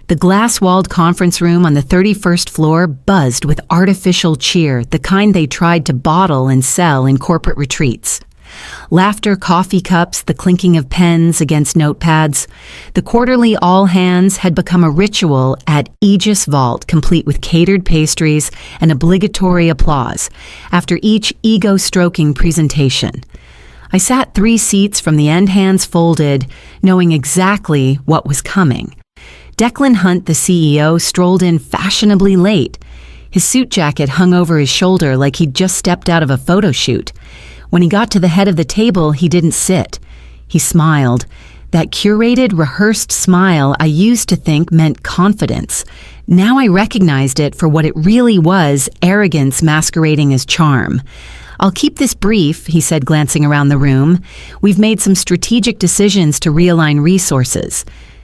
The glass-walled conference room on the 31st floor buzzed with artificial cheer, the kind they tried to bottle and sell in corporate retreats. Laughter, coffee cups, the clinking of pens against notepads. The quarterly all-hands had become a ritual at Aegis Vault, complete with catered pastries and obligatory applause after each ego-stroking presentation. I sat 3 seats from the end hands folded, knowing exactly what was coming. Declan Hunt, the CEO, strolled in fashionably late. His suit jacket hung over his shoulder like he'd just stepped out of a photo shoot. When he got to the head of the table, he didn't sit. He smiled. That curated, rehearsed smile I used to think meant confidence. Now I recognized it for what it really was, arrogance masquerading as charm. "I'll keep this brief," he said, glancing around the room. "We've made some strategic decisions to realign resources.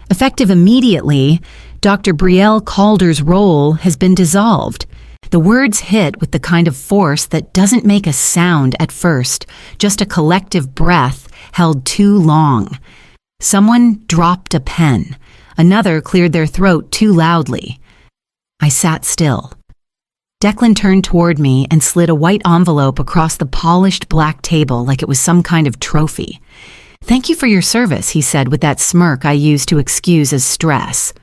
Effective immediately, Dr. Brielle Calder's role has been dissolved." The words hit with the kind of force that doesn't make a sound at first, just a collective breath held too long. Someone dropped a pen. Another cleared their throat too loudly. I sat still. Declan turned toward me and slid a white envelope across the polished black table like it was some kind of trophy. "Thank you for your service," he said with that smirk I used to excuse as stress.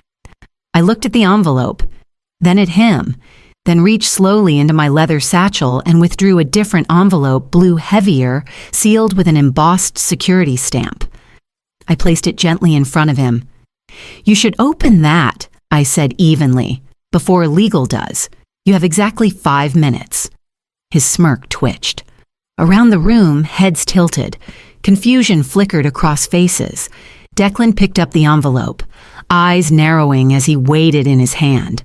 I looked at the envelope, then at him, then reached slowly into my leather satchel and withdrew a different envelope, blue heavier, sealed with an embossed security stamp. I placed it gently in front of him. "You should open that," I said evenly, "before legal does. You have exactly 5 minutes." His smirk twitched. Around the room, heads tilted. Confusion flickered across faces. Declan picked up the envelope, eyes narrowing as he weighed it in his hand.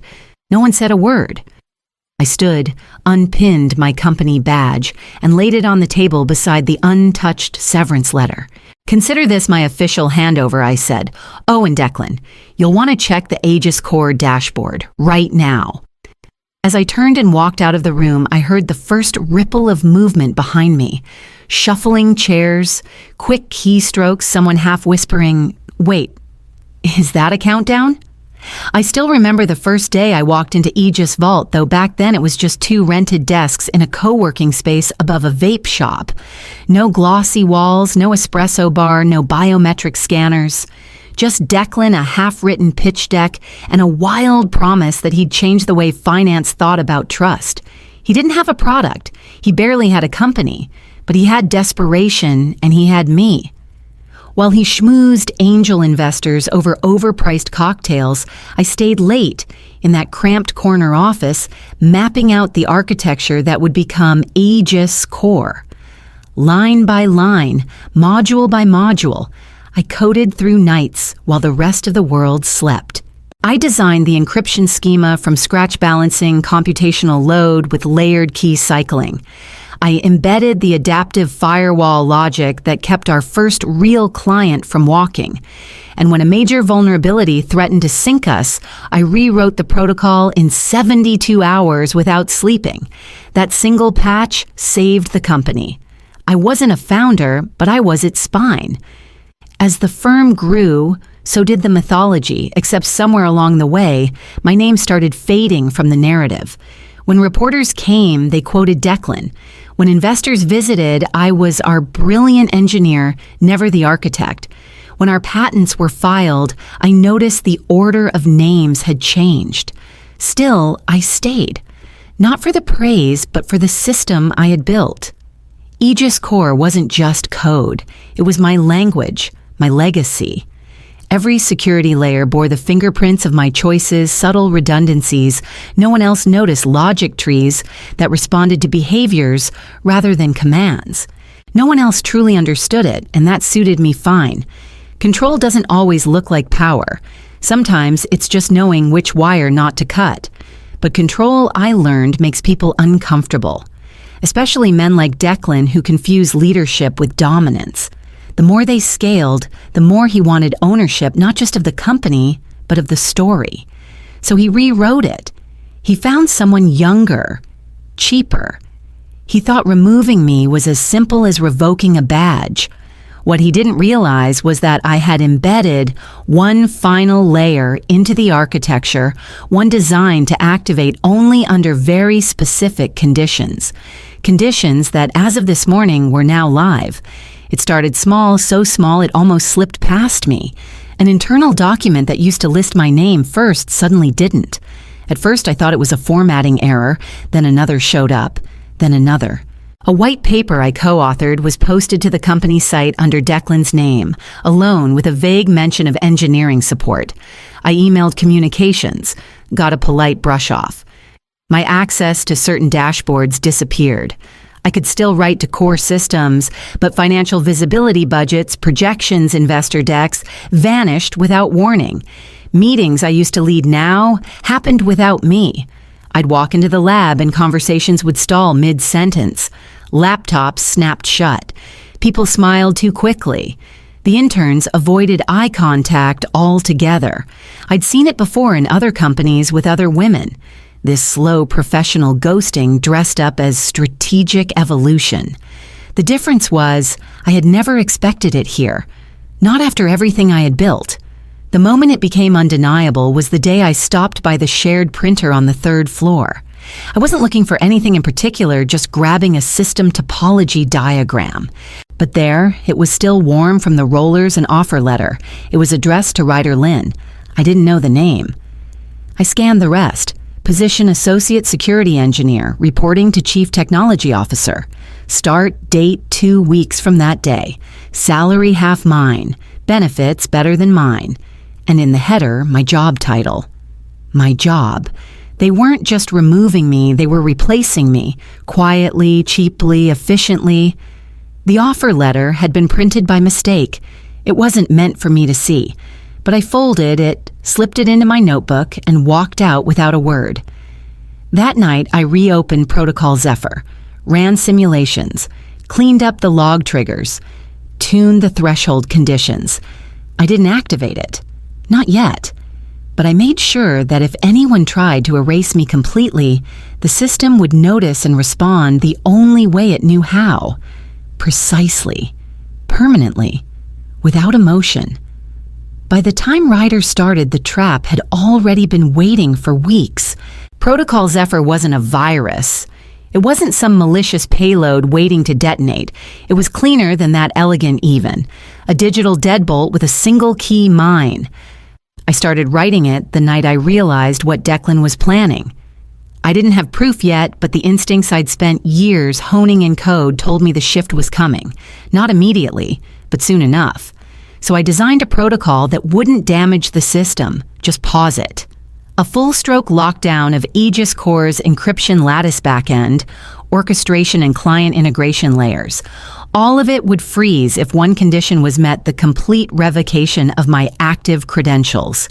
No one said a word. I stood, unpinned my company badge, and laid it on the table beside the untouched severance letter. "Consider this my official handover," I said. "Oh, and Declan, you'll want to check the Aegis Core dashboard right now." As I turned and walked out of the room, I heard the first ripple of movement behind me. Shuffling chairs, quick keystrokes, someone half whispering, "Wait, is that a countdown?" I still remember the first day I walked into Aegis Vault, though back then it was just 2 rented desks in a co-working space above a vape shop. No glossy walls, no espresso bar, no biometric scanners. Just Declan, a half-written pitch deck, and a wild promise that he'd change the way finance thought about trust. He didn't have a product. He barely had a company. But he had desperation, and he had me. While he schmoozed angel investors over overpriced cocktails, I stayed late in that cramped corner office, mapping out the architecture that would become Aegis Core. Line by line, module by module, I coded through nights while the rest of the world slept. I designed the encryption schema from scratch balancing computational load with layered key cycling. I embedded the adaptive firewall logic that kept our first real client from walking. And when a major vulnerability threatened to sink us, I rewrote the protocol in 72 hours without sleeping. That single patch saved the company. I wasn't a founder, but I was its spine. As the firm grew, so did the mythology, except somewhere along the way, my name started fading from the narrative. When reporters came, they quoted Declan. When investors visited, I was our brilliant engineer, never the architect. When our patents were filed, I noticed the order of names had changed. Still, I stayed. Not for the praise, but for the system I had built. Aegis Core wasn't just code. It was my language, my legacy. Every security layer bore the fingerprints of my choices, subtle redundancies. No one else noticed logic trees that responded to behaviors rather than commands. No one else truly understood it, and that suited me fine. Control doesn't always look like power. Sometimes it's just knowing which wire not to cut. But control, I learned, makes people uncomfortable. Especially men like Declan who confuse leadership with dominance. The more they scaled, the more he wanted ownership, not just of the company, but of the story. So he rewrote it. He found someone younger, cheaper. He thought removing me was as simple as revoking a badge. What he didn't realize was that I had embedded one final layer into the architecture, one designed to activate only under very specific conditions. Conditions that, as of this morning, were now live. It started small, so small it almost slipped past me. An internal document that used to list my name first suddenly didn't. At first I thought it was a formatting error, then another showed up, then another. A white paper I co-authored was posted to the company site under Declan's name, alone with a vague mention of engineering support. I emailed communications, got a polite brush-off. My access to certain dashboards disappeared. I could still write to core systems, but financial visibility budgets, projections, investor decks vanished without warning. Meetings I used to lead now happened without me. I'd walk into the lab and conversations would stall mid-sentence. Laptops snapped shut. People smiled too quickly. The interns avoided eye contact altogether. I'd seen it before in other companies with other women. This slow professional ghosting dressed up as strategic evolution. The difference was I had never expected it here. Not after everything I had built. The moment it became undeniable was the day I stopped by the shared printer on the 3rd floor. I wasn't looking for anything in particular, just grabbing a system topology diagram. But there, it was still warm from the rollers and offer letter. It was addressed to Ryder Lynn. I didn't know the name. I scanned the rest. Position Associate Security Engineer, reporting to Chief Technology Officer. Start date 2 weeks from that day. Salary half mine. Benefits better than mine. And in the header, my job title. My job. They weren't just removing me, they were replacing me, quietly, cheaply, efficiently. The offer letter had been printed by mistake. It wasn't meant for me to see, but I folded it, slipped it into my notebook, and walked out without a word. That night, I reopened Protocol Zephyr, ran simulations, cleaned up the log triggers, tuned the threshold conditions. I didn't activate it. Not yet. But I made sure that if anyone tried to erase me completely, the system would notice and respond the only way it knew how. Precisely. Permanently. Without emotion. By the time Ryder started, the trap had already been waiting for weeks. Protocol Zephyr wasn't a virus. It wasn't some malicious payload waiting to detonate. It was cleaner than that elegant even. A digital deadbolt with a single key mine. I started writing it the night I realized what Declan was planning. I didn't have proof yet, but the instincts I'd spent years honing in code told me the shift was coming. Not immediately, but soon enough. So I designed a protocol that wouldn't damage the system, just pause it. A full-stroke lockdown of Aegis Core's encryption lattice backend, orchestration and client integration layers. All of it would freeze if one condition was met: the complete revocation of my active credentials.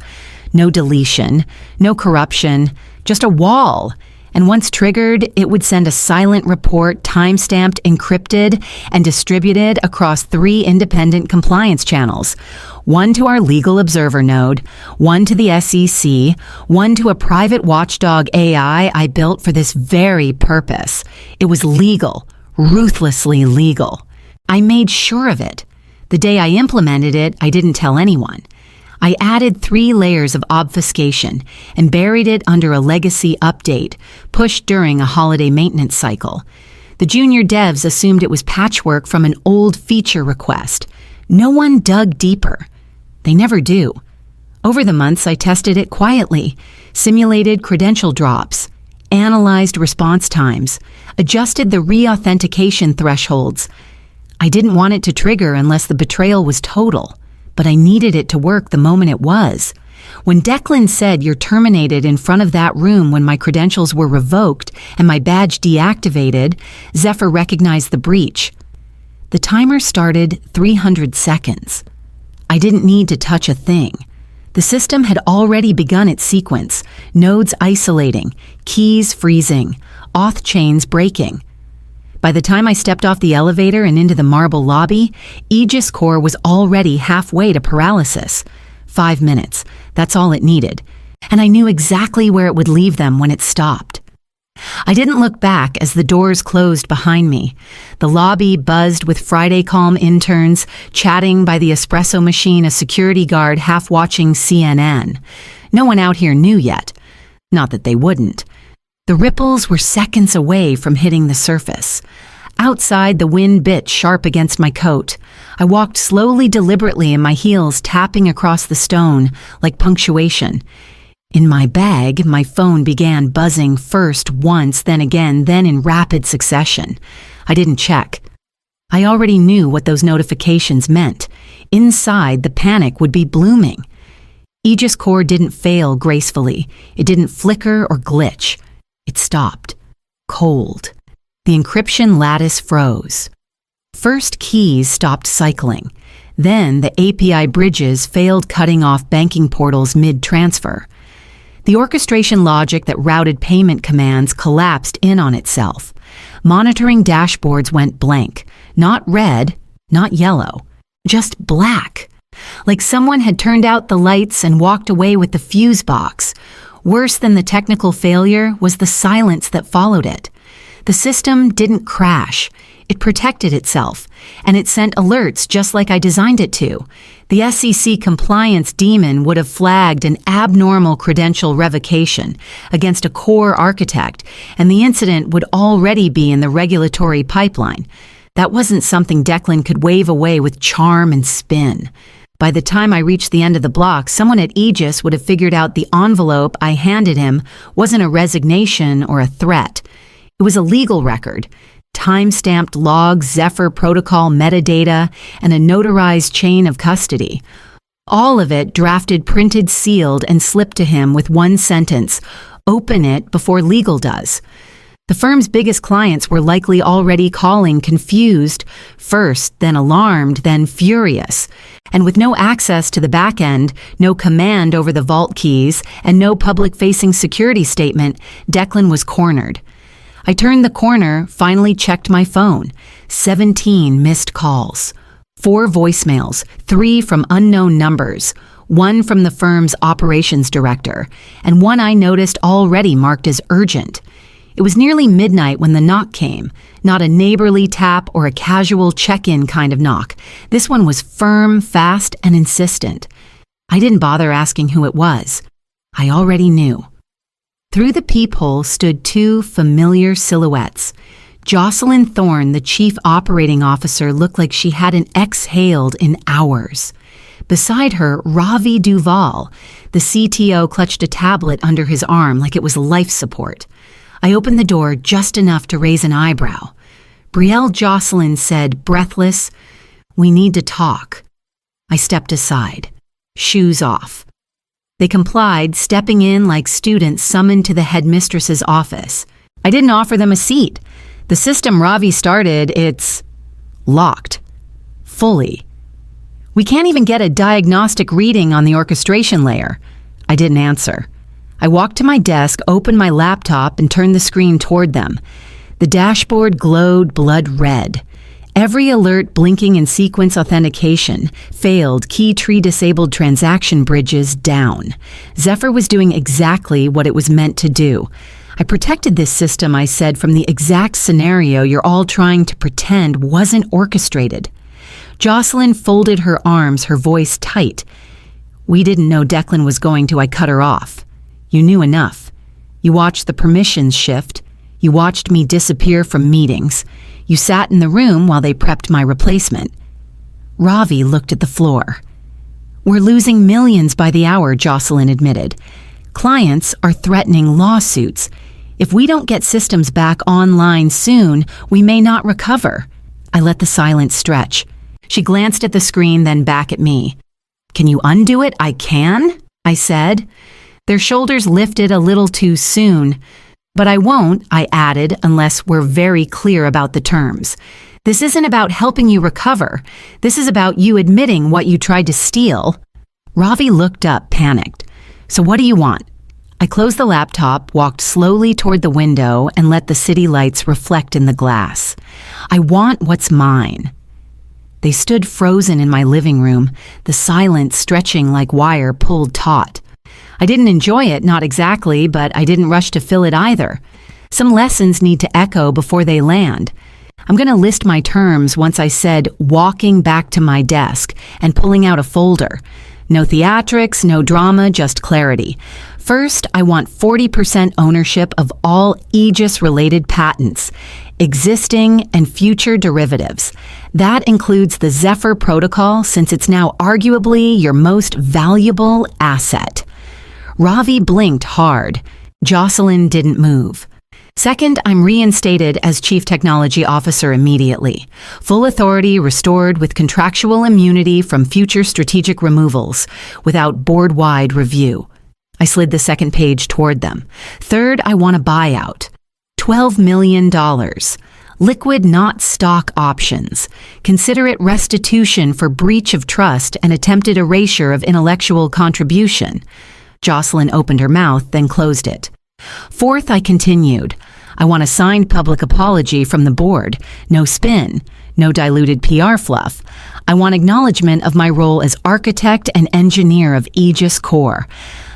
No deletion, no corruption, just a wall. And once triggered, it would send a silent report, timestamped, encrypted, and distributed across 3 independent compliance channels. One to our legal observer node, one to the SEC, one to a private watchdog AI I built for this very purpose. It was legal, ruthlessly legal. I made sure of it. The day I implemented it, I didn't tell anyone. I added 3 layers of obfuscation and buried it under a legacy update, pushed during a holiday maintenance cycle. The junior devs assumed it was patchwork from an old feature request. No one dug deeper. They never do. Over the months, I tested it quietly, simulated credential drops, analyzed response times, adjusted the re-authentication thresholds. I didn't want it to trigger unless the betrayal was total, but I needed it to work the moment it was. When Declan said you're terminated in front of that room when my credentials were revoked and my badge deactivated, Zephyr recognized the breach. The timer started 300 seconds. I didn't need to touch a thing. The system had already begun its sequence, nodes isolating, keys freezing, auth chains breaking. By the time I stepped off the elevator and into the marble lobby, Aegis Core was already halfway to paralysis. 5 minutes, that's all it needed. And I knew exactly where it would leave them when it stopped. I didn't look back as the doors closed behind me. The lobby buzzed with Friday Calm interns, chatting by the espresso machine, a security guard half watching CNN. No one out here knew yet. Not that they wouldn't. The ripples were seconds away from hitting the surface. Outside, the wind bit sharp against my coat. I walked slowly, deliberately, and my heels tapping across the stone like punctuation. In my bag, my phone began buzzing first once, then again, then in rapid succession. I didn't check. I already knew what those notifications meant. Inside, the panic would be blooming. Aegis Core didn't fail gracefully. It didn't flicker or glitch. It stopped. Cold. The encryption lattice froze. First keys stopped cycling. Then the API bridges failed, cutting off banking portals mid-transfer. The orchestration logic that routed payment commands collapsed in on itself. Monitoring dashboards went blank. Not red, not yellow, just black. Like someone had turned out the lights and walked away with the fuse box. Worse than the technical failure was the silence that followed it. The system didn't crash. It protected itself, and it sent alerts just like I designed it to. The SEC compliance demon would have flagged an abnormal credential revocation against a core architect, and the incident would already be in the regulatory pipeline. That wasn't something Declan could wave away with charm and spin. By the time I reached the end of the block, someone at Aegis would have figured out the envelope I handed him wasn't a resignation or a threat. It was a legal record. Time-stamped logs, Zephyr protocol metadata, and a notarized chain of custody. All of it drafted, printed, sealed, and slipped to him with one sentence: open it before legal does. The firm's biggest clients were likely already calling, confused, first, then alarmed, then furious. And with no access to the back end, no command over the vault keys, and no public-facing security statement, Declan was cornered. I turned the corner, finally checked my phone. 17 missed calls. 4 voicemails, 3 from unknown numbers, 1 from the firm's operations director, and 1 I noticed already marked as urgent. It was nearly midnight when the knock came, not a neighborly tap or a casual check-in kind of knock. This one was firm, fast, and insistent. I didn't bother asking who it was. I already knew. Through the peephole stood 2 familiar silhouettes. Jocelyn Thorne, the chief operating officer, looked like she hadn't exhaled in hours. Beside her, Ravi Duval. The CTO clutched a tablet under his arm like it was life support. I opened the door just enough to raise an eyebrow. Brielle Jocelyn said, breathless, "We need to talk." I stepped aside, shoes off. They complied, stepping in like students summoned to the headmistress's office. I didn't offer them a seat. The system Ravi started, it's locked. Fully. We can't even get a diagnostic reading on the orchestration layer. I didn't answer. I walked to my desk, opened my laptop, and turned the screen toward them. The dashboard glowed blood red. Every alert blinking in sequence authentication, failed, key tree disabled transaction bridges down. Zephyr was doing exactly what it was meant to do. I protected this system, I said, from the exact scenario you're all trying to pretend wasn't orchestrated. Jocelyn folded her arms, her voice tight. We didn't know Declan was going to. I cut her off. You knew enough. You watched the permissions shift. You watched me disappear from meetings. You sat in the room while they prepped my replacement. Ravi looked at the floor. We're losing millions by the hour, Jocelyn admitted. Clients are threatening lawsuits. If we don't get systems back online soon, we may not recover. I let the silence stretch. She glanced at the screen, then back at me. Can you undo it? I can, I said. Their shoulders lifted a little too soon. But I won't, I added, unless we're very clear about the terms. This isn't about helping you recover. This is about you admitting what you tried to steal. Ravi looked up, panicked. So what do you want? I closed the laptop, walked slowly toward the window, and let the city lights reflect in the glass. I want what's mine. They stood frozen in my living room, the silence stretching like wire pulled taut. I didn't enjoy it, not exactly, but I didn't rush to fill it either. Some lessons need to echo before they land. I'm going to list my terms once I said walking back to my desk and pulling out a folder. No theatrics, no drama, just clarity. First, I want 40% ownership of all Aegis-related patents, existing and future derivatives. That includes the Zephyr protocol, since it's now arguably your most valuable asset. Ravi blinked hard. Jocelyn didn't move. Second, I'm reinstated as Chief Technology Officer immediately. Full authority restored with contractual immunity from future strategic removals, without board-wide review. I slid the second page toward them. Third, I want a buyout. $12 million. Liquid, not stock options. Consider it restitution for breach of trust and attempted erasure of intellectual contribution. Jocelyn opened her mouth, then closed it. Fourth, I continued. I want a signed public apology from the board. No spin, no diluted PR fluff. I want acknowledgement of my role as architect and engineer of Aegis Core.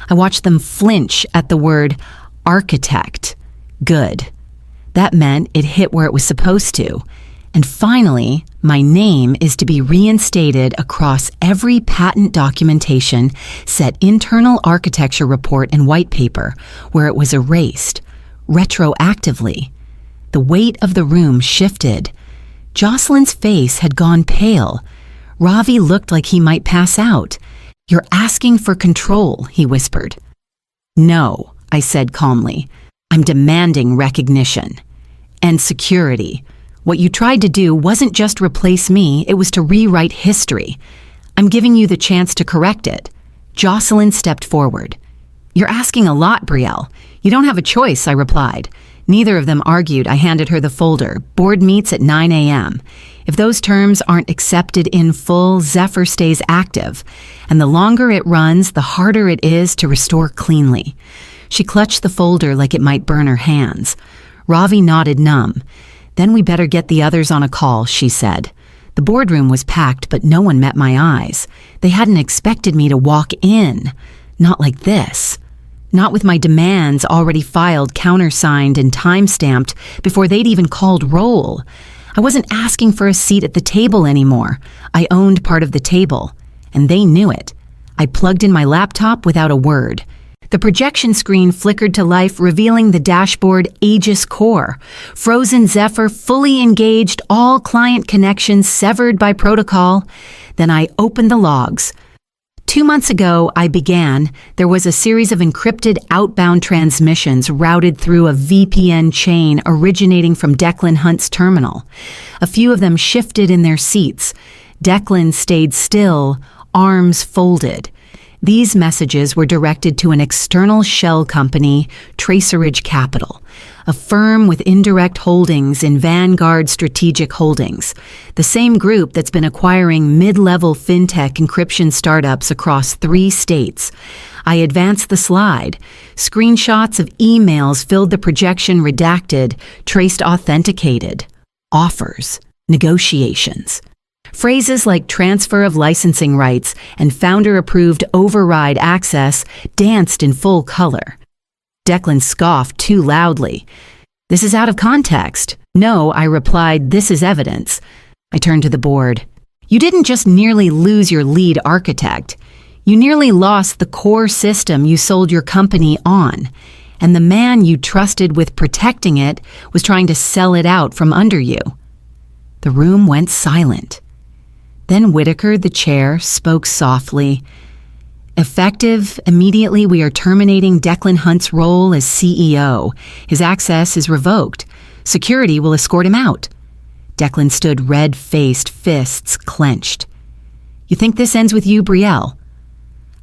I watched them flinch at the word architect. Good. That meant it hit where it was supposed to. And finally, my name is to be reinstated across every patent documentation, set internal architecture report and white paper, where it was erased, retroactively. The weight of the room shifted. Jocelyn's face had gone pale. Ravi looked like he might pass out. "You're asking for control," he whispered. "No," I said calmly. "I'm demanding recognition. And security. What you tried to do wasn't just replace me, it was to rewrite history. I'm giving you the chance to correct it." Jocelyn stepped forward. "You're asking a lot, Brielle. You don't have a choice," I replied. Neither of them argued. I handed her the folder. Board meets at 9 a.m. If those terms aren't accepted in full, Zephyr stays active. And the longer it runs, the harder it is to restore cleanly. She clutched the folder like it might burn her hands. Ravi nodded numb. "Then we better get the others on a call," she said. The boardroom was packed, but no one met my eyes. They hadn't expected me to walk in. Not like this. Not with my demands already filed, countersigned, and time-stamped before they'd even called roll. I wasn't asking for a seat at the table anymore. I owned part of the table, and they knew it. I plugged in my laptop without a word. The projection screen flickered to life, revealing the dashboard Aegis Core. Frozen Zephyr fully engaged, all client connections severed by protocol. Then I opened the logs. 2 months ago, there was a series of encrypted outbound transmissions routed through a VPN chain originating from Declan Hunt's terminal. A few of them shifted in their seats. Declan stayed still, arms folded. These messages were directed to an external shell company, Tracerage Capital, a firm with indirect holdings in Vanguard Strategic Holdings, the same group that's been acquiring mid-level fintech encryption startups across 3 states. I advanced the slide. Screenshots of emails filled the projection, redacted, traced authenticated. Offers, negotiations. Phrases like transfer of licensing rights and founder-approved override access danced in full color. Declan scoffed too loudly. "This is out of context." "No," I replied, "this is evidence." I turned to the board. "You didn't just nearly lose your lead architect. You nearly lost the core system you sold your company on. And the man you trusted with protecting it was trying to sell it out from under you." The room went silent. Then Whitaker, the chair, spoke softly. "Effective immediately, we are terminating Declan Hunt's role as CEO. His access is revoked. Security will escort him out." Declan stood red-faced, fists clenched. "You think this ends with you, Brielle?"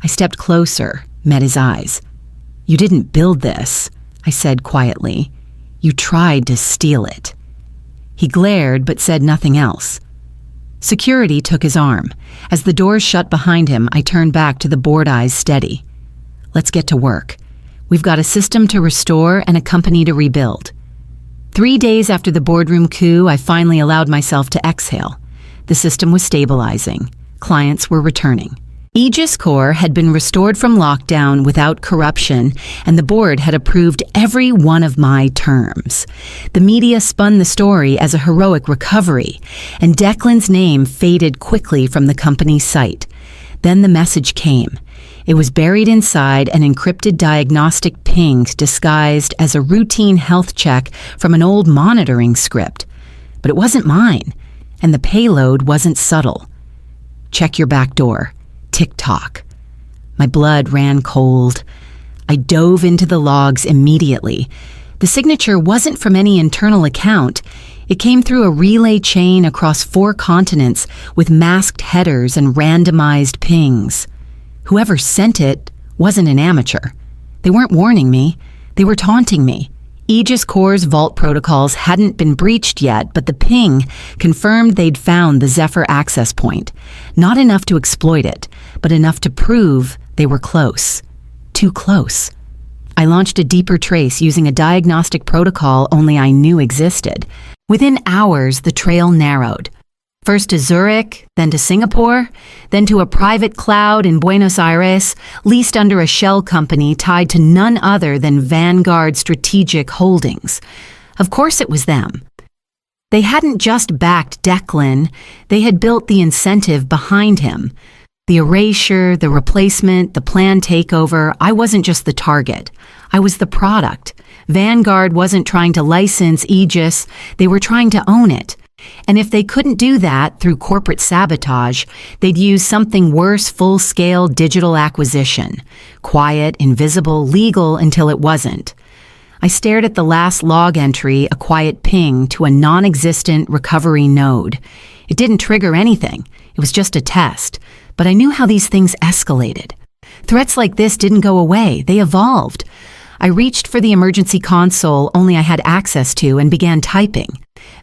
I stepped closer, met his eyes. "You didn't build this," I said quietly. "You tried to steal it." He glared but said nothing else. Security took his arm. As the doors shut behind him, I turned back to the board, eyes steady. "Let's get to work. We've got a system to restore and a company to rebuild." 3 days after the boardroom coup, I finally allowed myself to exhale. The system was stabilizing. Clients were returning. Aegis Corps had been restored from lockdown without corruption, and the board had approved every one of my terms. The media spun the story as a heroic recovery, and Declan's name faded quickly from the company's site. Then the message came. It was buried inside an encrypted diagnostic ping disguised as a routine health check from an old monitoring script. But it wasn't mine, and the payload wasn't subtle. Check your back door. Tick-tock. My blood ran cold. I dove into the logs immediately. The signature wasn't from any internal account. It came through a relay chain across 4 continents with masked headers and randomized pings. Whoever sent it wasn't an amateur. They weren't warning me. They were taunting me. Aegis Corps' vault protocols hadn't been breached yet, but the ping confirmed they'd found the Zephyr access point. Not enough to exploit it, but enough to prove they were close. Too close. I launched a deeper trace using a diagnostic protocol only I knew existed. Within hours, the trail narrowed. First to Zurich, then to Singapore, then to a private cloud in Buenos Aires, leased under a shell company tied to none other than Vanguard Strategic Holdings. Of course it was them. They hadn't just backed Declan, they had built the incentive behind him. The erasure, the replacement, the planned takeover, I wasn't just the target. I was the product. Vanguard wasn't trying to license Aegis, they were trying to own it. And if they couldn't do that through corporate sabotage, they'd use something worse: full-scale digital acquisition. Quiet, invisible, legal until it wasn't. I stared at the last log entry, a quiet ping to a non-existent recovery node. It didn't trigger anything. It was just a test. But I knew how these things escalated. Threats like this didn't go away. They evolved. I reached for the emergency console only I had access to and began typing.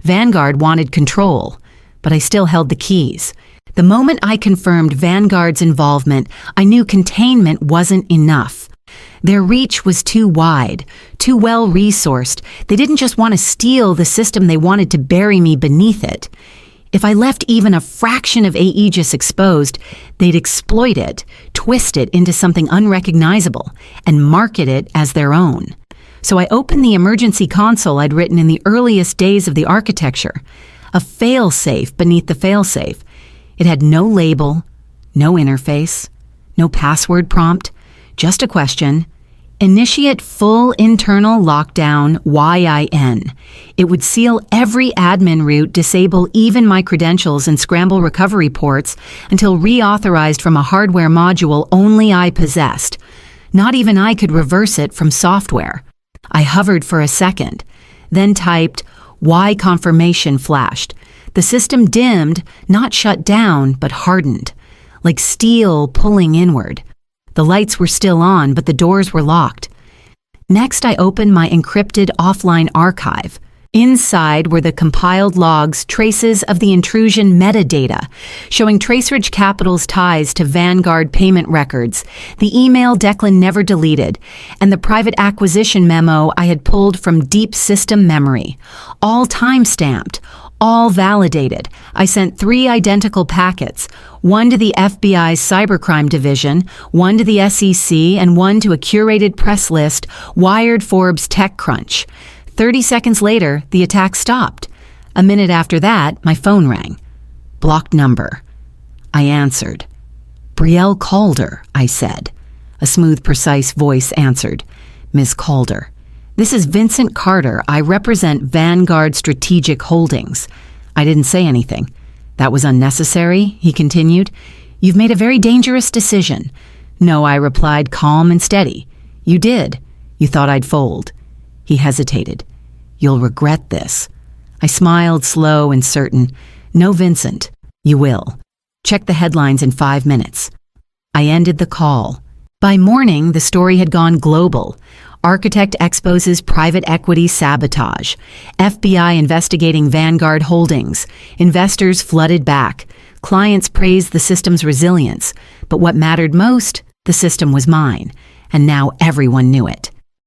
Vanguard wanted control, but I still held the keys. The moment I confirmed Vanguard's involvement, I knew containment wasn't enough. Their reach was too wide, too well-resourced. They didn't just want to steal the system, they wanted to bury me beneath it. If I left even a fraction of Aegis exposed, they'd exploit it, twist it into something unrecognizable, and market it as their own. So I opened the emergency console I'd written in the earliest days of the architecture, a fail-safe beneath the fail-safe. It had no label, no interface, no password prompt, just a question: initiate full internal lockdown YIN. It would seal every admin route, disable even my credentials, and scramble recovery ports until reauthorized from a hardware module only I possessed. Not even I could reverse it from software. I hovered for a second, then typed Y confirmation flashed. The system dimmed, not shut down, but hardened, like steel pulling inward. The lights were still on, but the doors were locked. Next, I opened my encrypted offline archive. Inside were the compiled logs, traces of the intrusion metadata, showing Traceridge Capital's ties to Vanguard payment records, the email Declan never deleted, and the private acquisition memo I had pulled from deep system memory. All time-stamped, all validated. I sent 3 identical packets, one to the FBI's Cybercrime Division, one to the SEC, and one to a curated press list, Wired Forbes TechCrunch. 30 seconds later, the attack stopped. A minute after that, my phone rang. Blocked number. I answered. Brielle Calder, I said. A smooth, precise voice answered. Ms. Calder. This is Vincent Carter. I represent Vanguard Strategic Holdings. I didn't say anything. That was unnecessary, he continued. You've made a very dangerous decision. No, I replied, calm and steady. You did. You thought I'd fold. He hesitated. You'll regret this. I smiled, slow and certain. No, Vincent, you will. Check the headlines in 5 minutes. I ended the call. By morning, the story had gone global. Architect exposes private equity sabotage. FBI investigating Vanguard Holdings. Investors flooded back. Clients praised the system's resilience. But what mattered most, the system was mine. And now everyone knew it.